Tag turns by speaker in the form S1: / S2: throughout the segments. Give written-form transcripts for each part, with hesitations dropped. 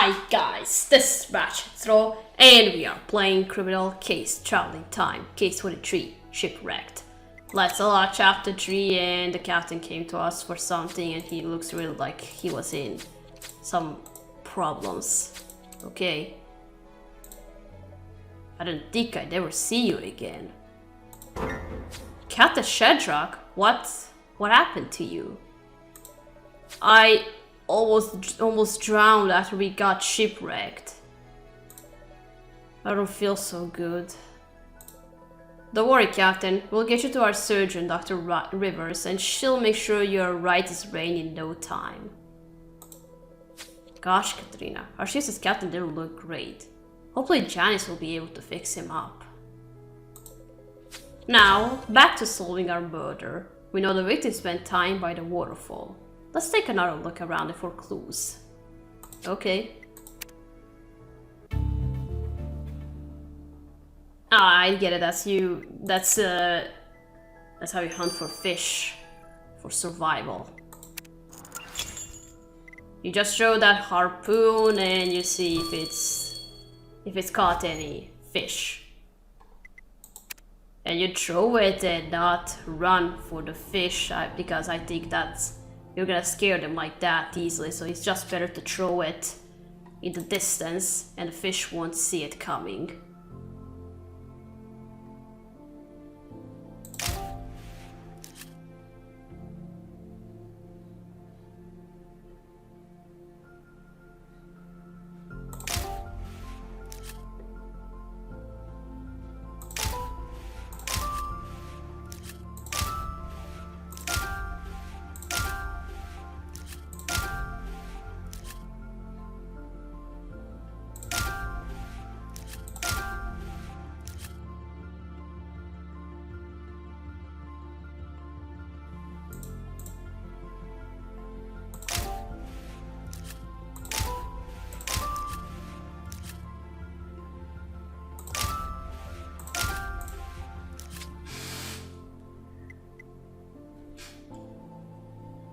S1: Hi guys, this is Ratchet, and we are playing Criminal Case Traveling Time, Case 23, Shipwrecked. Let's start chapter 3, and the captain came to us for something and he looks really like he was in some problems. Okay. I don't think I'd ever see you again. Captain Shadrach, what happened to you? I almost drowned after we got shipwrecked. I don't feel so good. Don't worry, Captain. We'll get you to our surgeon, Dr. Rivers, and she'll make sure you're right as rain in no time. Gosh, Katrina, our ship's as captain didn't look great. Hopefully Janice will be able to fix him up. Now, back to solving our murder. We know the victim spent time by the waterfall. Let's take another look around it for clues. Okay. I get it. That's how you hunt for fish for survival. You just throw that harpoon and you see if it's caught any fish. And you throw it and not run for the fish because I think you're gonna scare them like that easily, so it's just better to throw it in the distance and the fish won't see it coming.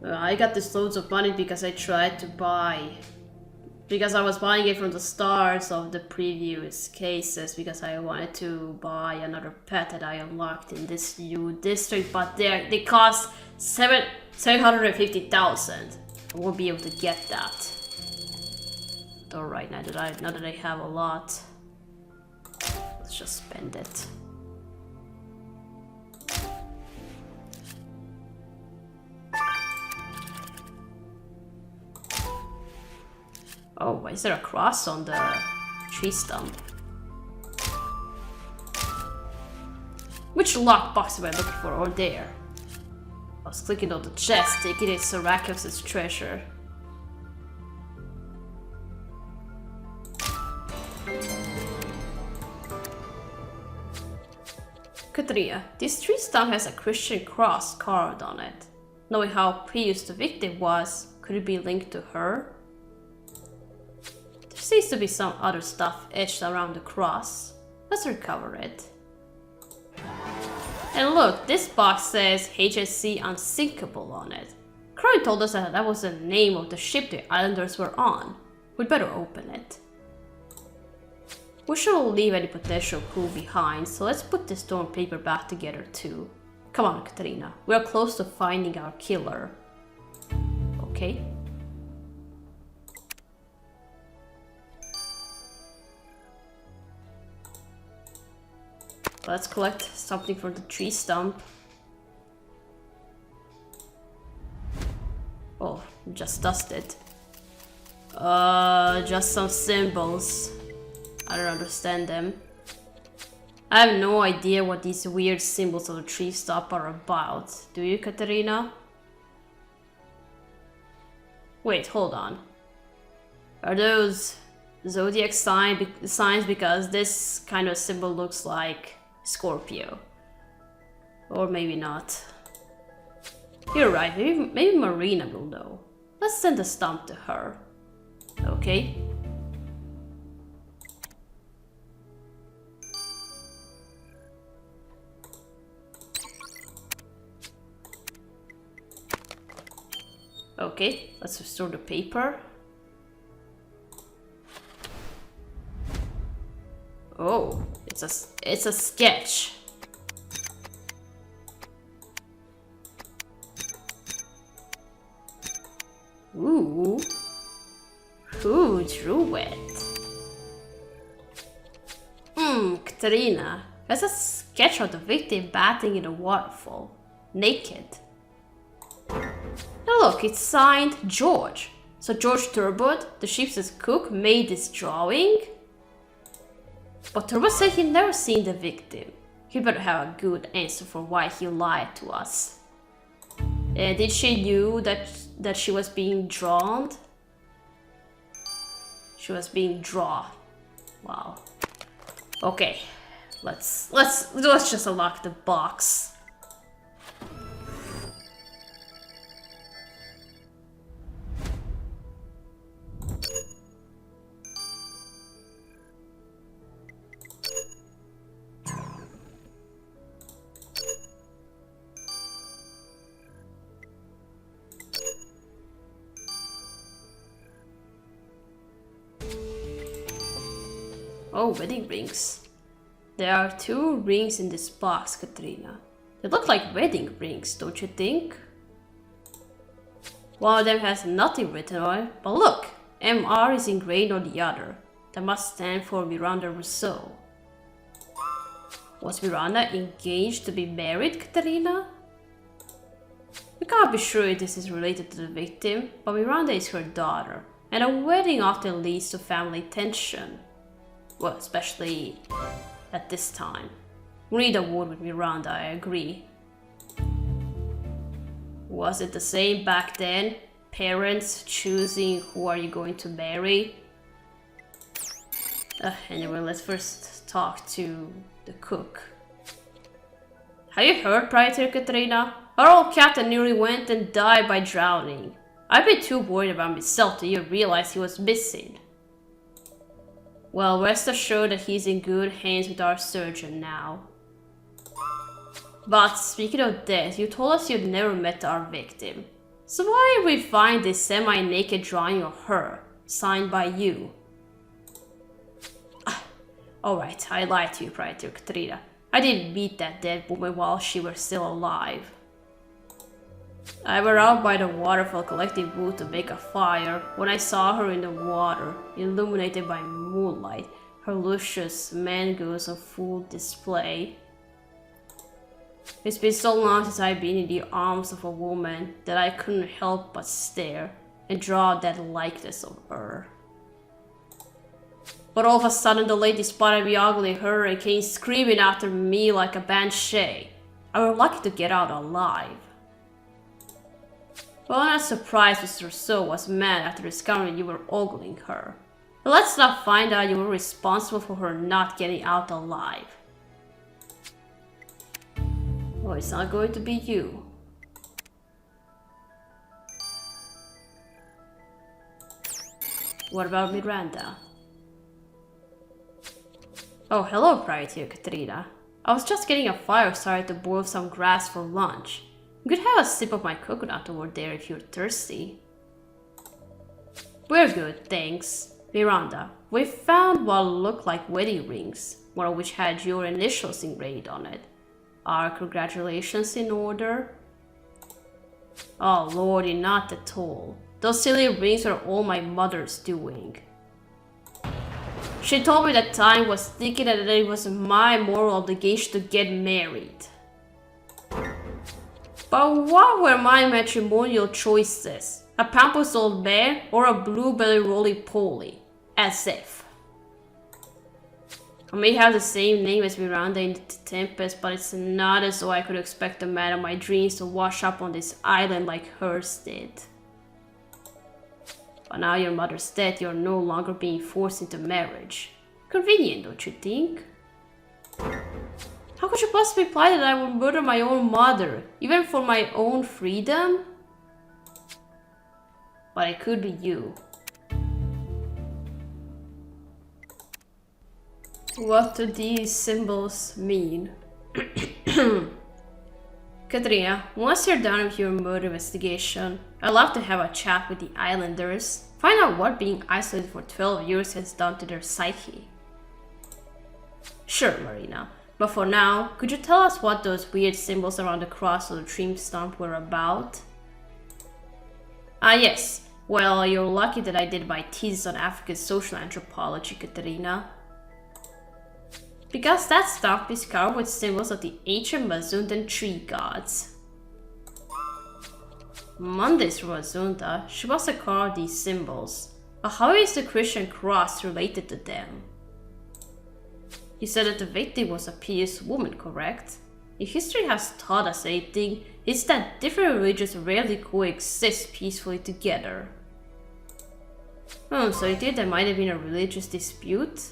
S1: I got this loads of money because I was buying it from the stars of the previous cases because I wanted to buy another pet that I unlocked in this new district, but they cost 750,000. I won't be able to get that. Alright, now that I have a lot, let's just spend it. Oh, why is there a cross on the tree stump? Which lockbox am I looking for? Oh, there. I was clicking on the chest, thinking it's Syracuse' treasure. Katrina, this tree stump has a Christian cross carved on it. Knowing how pious the victim was, could it be linked to her? There seems to be some other stuff etched around the cross. Let's recover it. And look, this box says HSC Unsinkable on it. Croy told us that was the name of the ship the islanders were on. We'd better open it. We shouldn't leave any potential clue behind, so let's put this torn paper back together too. Come on, Katrina. We are close to finding our killer. Okay. Let's collect something from the tree stump. Oh, just dusted. Just some symbols. I don't understand them. I have no idea what these weird symbols of the tree stump are about. Do you, Katrina? Wait, hold on. Are those zodiac signs because this kind of symbol looks like Scorpio? Or maybe not. You're right, maybe Miranda will know. Let's send the stump to her. Okay. Okay, let's restore the paper. Oh, it's a sketch. Ooh. Who drew it? Katrina. That's a sketch of the victim bathing in a waterfall. Naked. Now look, it's signed George. So George Turbot, the ship's cook, made this drawing? But Turbot said he'd never seen the victim. He'd better have a good answer for why he lied to us. Did she knew that she was being drawn? She was being drawn. Wow. Okay, let's just unlock the box. Oh, wedding rings. There are 2 rings in this box, Katrina. They look like wedding rings, don't you think? One of them has nothing written on it, but look! MR is engraved on the other. That must stand for Miranda Rousseau. Was Miranda engaged to be married, Katrina? We can't be sure if this is related to the victim, but Miranda is her daughter, and a wedding often leads to family tension. Well, especially at this time. We need a word with Miranda, I agree. Was it the same back then? Parents choosing who are you going to marry? Anyway, let's first talk to the cook. Have you heard, Praetor Katrina? Our old captain nearly went and died by drowning. I've been too worried about myself till you realized he was missing. Well, rest assured that he's in good hands with our surgeon now. But speaking of death, you told us you'd never met our victim. So why did we find this semi-naked drawing of her, signed by you? Alright, I lied to you, Praetor Katrina. I didn't meet that dead woman while she was still alive. I were out by the waterfall collecting wood to make a fire when I saw her in the water, illuminated by moonlight, her luscious mangoes on full display. It's been so long since I've been in the arms of a woman that I couldn't help but stare and draw that likeness of her. But all of a sudden the lady spotted me ogling her and came screaming after me like a banshee. I was lucky to get out alive. Well, I'm not surprised Mr. Rousseau was mad after discovering you were ogling her. But let's not find out you were responsible for her not getting out alive. Oh, it's not going to be you. What about Miranda? Oh, hello, Praetor Katrina. I was just getting a fire started to boil some grass for lunch. You could have a sip of my coconut over there if you're thirsty. We're good, thanks. Miranda, we found what looked like wedding rings, one of which had your initials engraved on it. Are congratulations in order? Oh lordy, not at all. Those silly rings are all my mother's doing. She told me that time was thinking that it was my moral obligation to get married. But what were my matrimonial choices? A pompous old man or a blueberry roly-poly? As if. I may have the same name as Miranda in the Tempest, but it's not as though I could expect the man of my dreams to wash up on this island like hers did. But now your mother's dead, you're no longer being forced into marriage. Convenient, don't you think? How could you possibly imply that I would murder my own mother, even for my own freedom? But it could be you. What do these symbols mean? Katrina, once you're done with your murder investigation, I'd love to have a chat with the islanders. Find out what being isolated for 12 years has done to their psyche. Sure, Marina. But for now, could you tell us what those weird symbols around the cross or the tree stump were about? Ah, yes. Well, you're lucky that I did my thesis on African social anthropology, Katrina. Because that stump is covered with symbols of the ancient Mazundan tree gods. Monday's from Mazunda. She must have carved these symbols. But how is the Christian cross related to them? You said that the victim was a pious woman, correct? If history has taught us anything, it's that different religions rarely coexist peacefully together. Oh, so you think there might have been a religious dispute?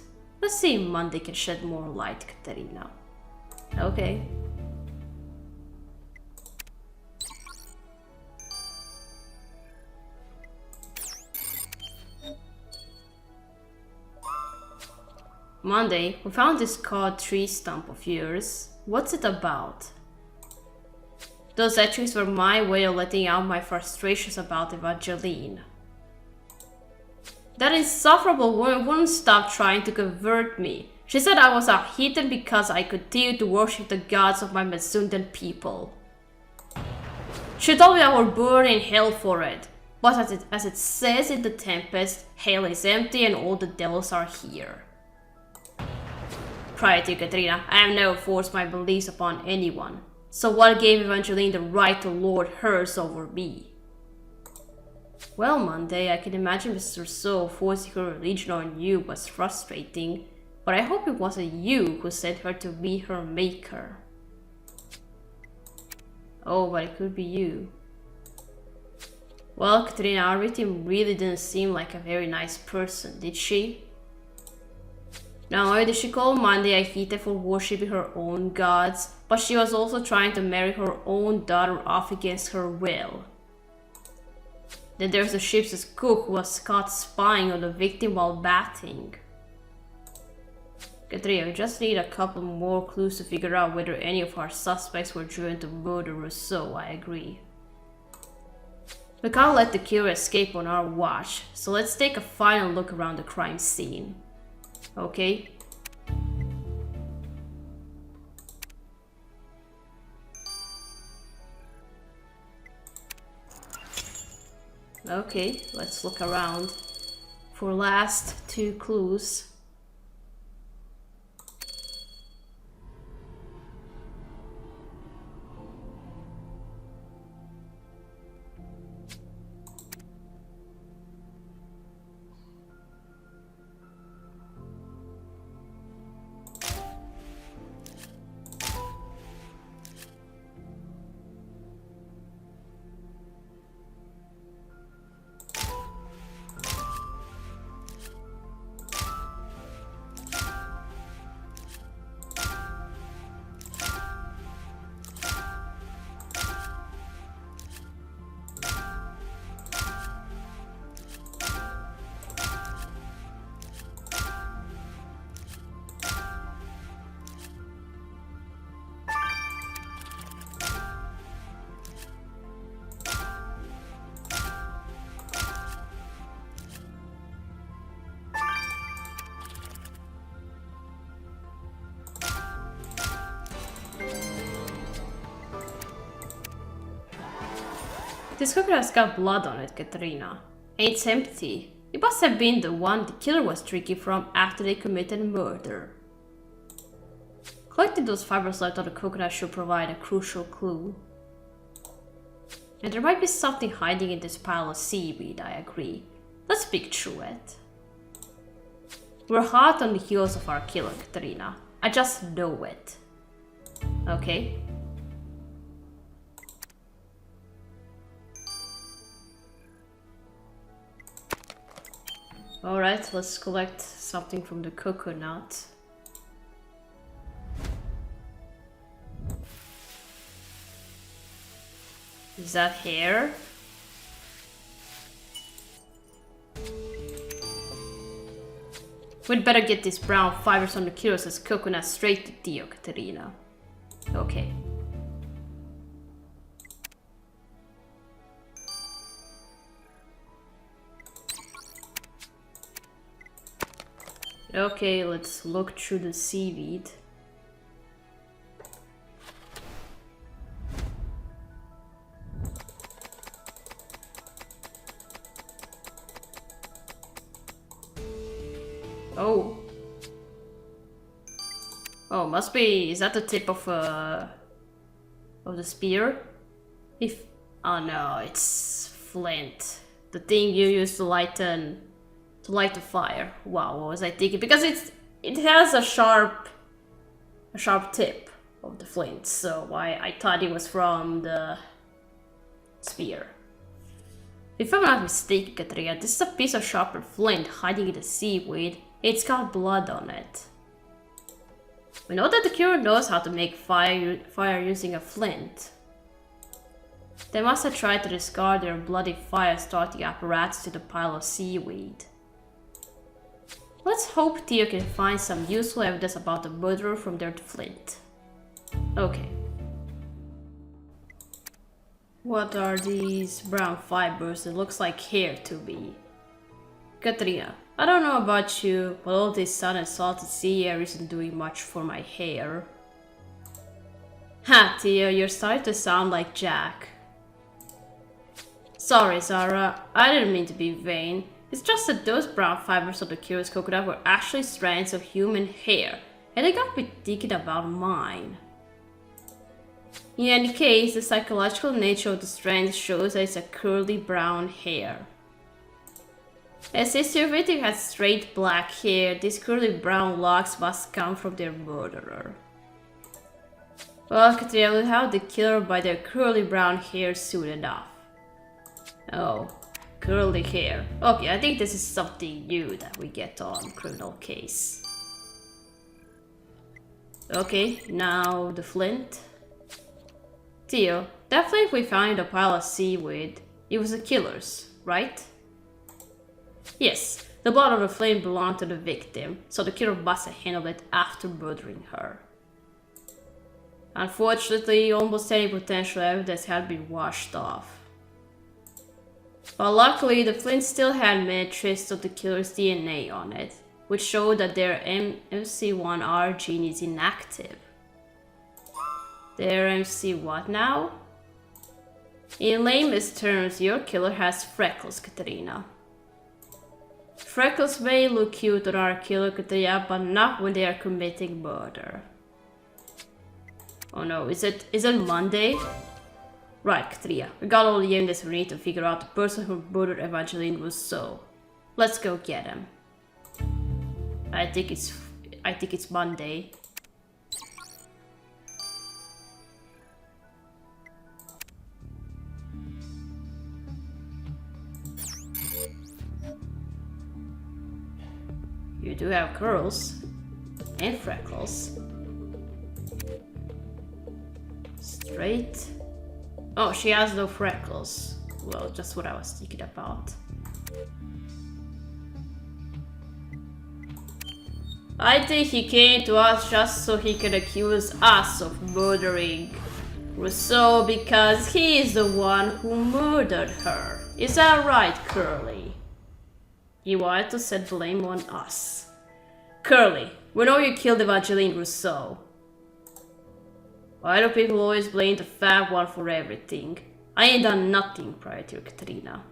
S1: Let's see if Monday can shed more light, Katrina. Okay. Monday, we found this carved tree stump of yours. What's it about? Those etchings were my way of letting out my frustrations about Evangeline. That insufferable woman wouldn't stop trying to convert me. She said I was a heathen because I continued to worship the gods of my Mazundan people. She told me I would burn in hell for it. But as it says in the Tempest, hell is empty and all the devils are here. Prior to Katrina, I have never forced my beliefs upon anyone. So what gave Evangeline the right to lord hers over me? Well, Monday, I can imagine Mr. So forcing her religion on you was frustrating, but I hope it wasn't you who sent her to be her maker. Oh, but it could be you. Well, Katrina, our victim really didn't seem like a very nice person, did she? Not only did she call Monday a heathen for worshipping her own gods, but she was also trying to marry her own daughter off against her will. Then there's the ship's cook who was caught spying on the victim while bathing. Katrina, we just need a couple more clues to figure out whether any of our suspects were driven to murder Rousseau, I agree. We can't let the killer escape on our watch, so let's take a final look around the crime scene. Okay? Okay, let's look around for last two clues. This cooker has got blood on it, Katrina. And it's empty. It must have been the one the killer was drinking from after they committed murder. Collecting those fibers left on the coconut should provide a crucial clue. And there might be something hiding in this pile of seaweed, I agree. Let's peek through it. We're hot on the heels of our killer, Katrina. I just know it. Okay? Alright, let's collect something from the coconut. Is that hair? We'd better get these brown fibers on the killer's coconut straight to Theo, Katrina. Okay. Okay, let's look through the seaweed. Oh. Oh, must be. Is that the tip of the spear? Oh no, it's flint. The thing you use to light the fire. Wow, what was I thinking? Because it has a sharp tip of the flint, so I thought it was from the spear. If I'm not mistaken, Katrina, this is a piece of sharpened flint hiding in the seaweed. It's got blood on it. We know that the killer knows how to make fire using a flint. They must have tried to discard their bloody fire-starting apparatus to the pile of seaweed. Let's hope Theo can find some useful evidence about the murderer from their flint. Okay. What are these brown fibers? It looks like hair to me. Katrina, I don't know about you, but all this sun and salty sea air isn't doing much for my hair. Ha, Theo, you're starting to sound like Jack. Sorry, Zara, I didn't mean to be vain. It's just that those brown fibers of the curious coconut were actually strands of human hair, and they got me thinking about mine. In any case, the psychological nature of the strands shows that it's a curly brown hair. As if your victim had straight black hair, these curly brown locks must come from their murderer. Well, Katrina will have the killer by their curly brown hair soon enough. Oh, curly hair. Okay, I think this is something new that we get on criminal case. Okay, now the flint. Theo, that flint we found in the pile of seaweed, it was the killer's, right? Yes, the blood of the flint belonged to the victim, so the killer must have handled it after murdering her. Unfortunately, almost any potential evidence had been washed off. But luckily, the flint still had many traces of the killer's DNA on it, which showed that their MC1R gene is inactive. Their MC what now? In lamest terms, your killer has freckles, Katrina. Freckles may look cute on our killer, Katrina, but not when they are committing murder. Oh no, is it Monday? Right, Katrina, we got all the evidence we need to figure out the person who murdered Evangeline Rousseau. Let's go get him. I think it's Monday. You do have curls and freckles. Straight. Oh, she has no freckles. Well, just what I was thinking about. I think he came to us just so he could accuse us of murdering Rousseau because he is the one who murdered her. Is that right, Curly? He wanted to set blame on us. Curly, we know you killed Evangeline Rousseau. Why do people always blame the fat one for everything? I ain't done nothing prior to Katrina.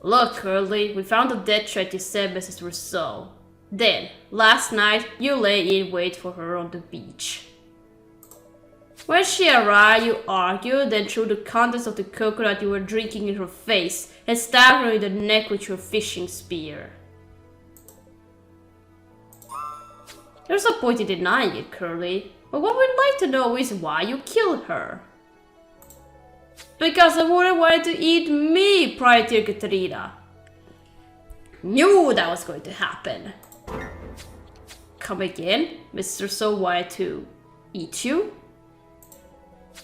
S1: Look, Curly, we found the death threat you said Mrs. Rousseau. Then, last night, you lay in wait for her on the beach. When she arrived, you argued, then threw the contents of the coconut you were drinking in her face and stabbed her in the neck with your fishing spear. There's no point in denying it, Curly, but what we'd like to know is why you killed her. Because I wouldn't want to eat me, prior to Katrina. Knew that was going to happen. Come again? Mr. Rousseau wanted to eat you?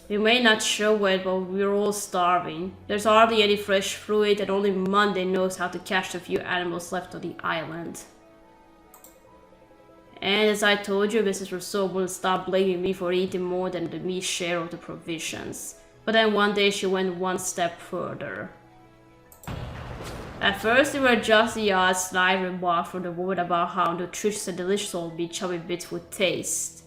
S1: We may not show it, but we're all starving. There's hardly any fresh fruit, and only Monday knows how to catch the few animals left on the island. And as I told you, Mrs. Rousseau wouldn't stop blaming me for eating more than the me share of the provisions. But then one day she went one step further. At first, they were just the odd snide remark from the woman about how nutritious and delicious all meat chubby bits would taste.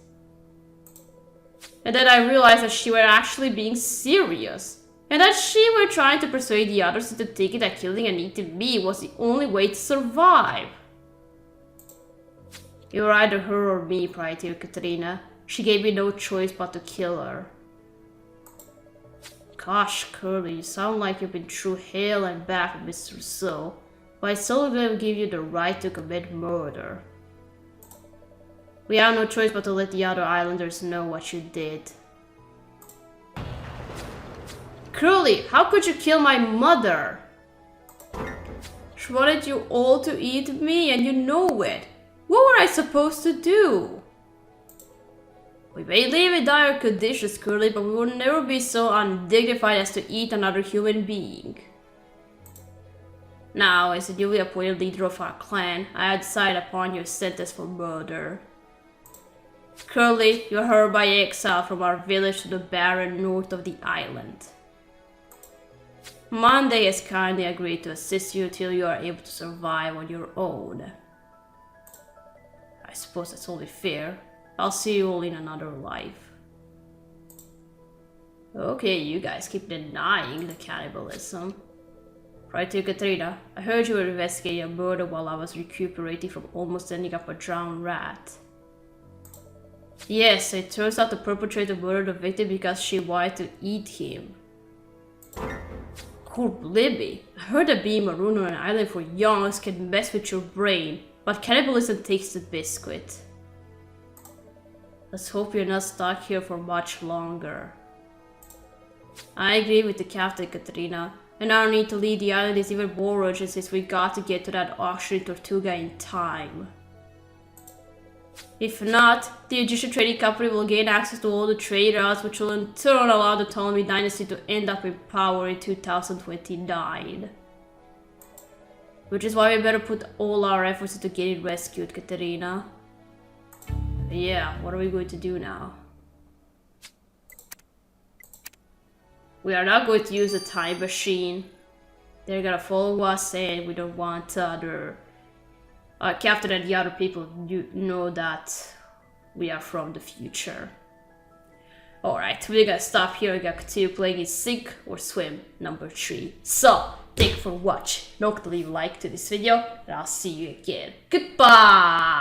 S1: And then I realized that she were actually being serious. And that she were trying to persuade the others into thinking that killing and eating me was the only way to survive. You were either her or me, prior to Katrina. She gave me no choice but to kill her. Gosh, Curly, you sound like you've been through hell and back with Mr. So, but I still will give you the right to commit murder. We have no choice but to let the other islanders know what you did. Curly, how could you kill my mother? She wanted you all to eat me and you know it. What were I supposed to do? We may live in dire conditions, Curly, but we will never be so undignified as to eat another human being. Now, as the newly appointed leader of our clan, I have decided upon your sentence for murder. Curly, you are hereby exiled from our village to the barren north of the island. Monday has kindly agreed to assist you till you are able to survive on your own. I suppose that's only fair. I'll see you all in another life. Okay, you guys keep denying the cannibalism. Right to Katrina, I heard you were investigating a murder while I was recuperating from almost ending up a drowned rat. Yes, it turns out the perpetrator murdered the victim because she wanted to eat him. Cool Libby, I heard that being marooned on an island for youngs can mess with your brain, but cannibalism takes the biscuit. Let's hope you're not stuck here for much longer. I agree with the captain, Katrina, and our need to leave the island is even more urgent since we got to get to that auction in Tortuga in time. If not, the Egyptian trading company will gain access to all the trade routes, which will in turn allow the Ptolemy dynasty to end up in power in 2029. Which is why we better put all our efforts into getting rescued, Katrina. Yeah, what are we going to do now? We are not going to use a time machine. They're gonna follow us and we don't want other Captain and the other people know that we are from the future. Alright, we're gonna stop here. We're gonna continue playing in Sink or Swim number 3. So, thank you for watching. Don't forget to leave a like to this video and I'll see you again. Goodbye!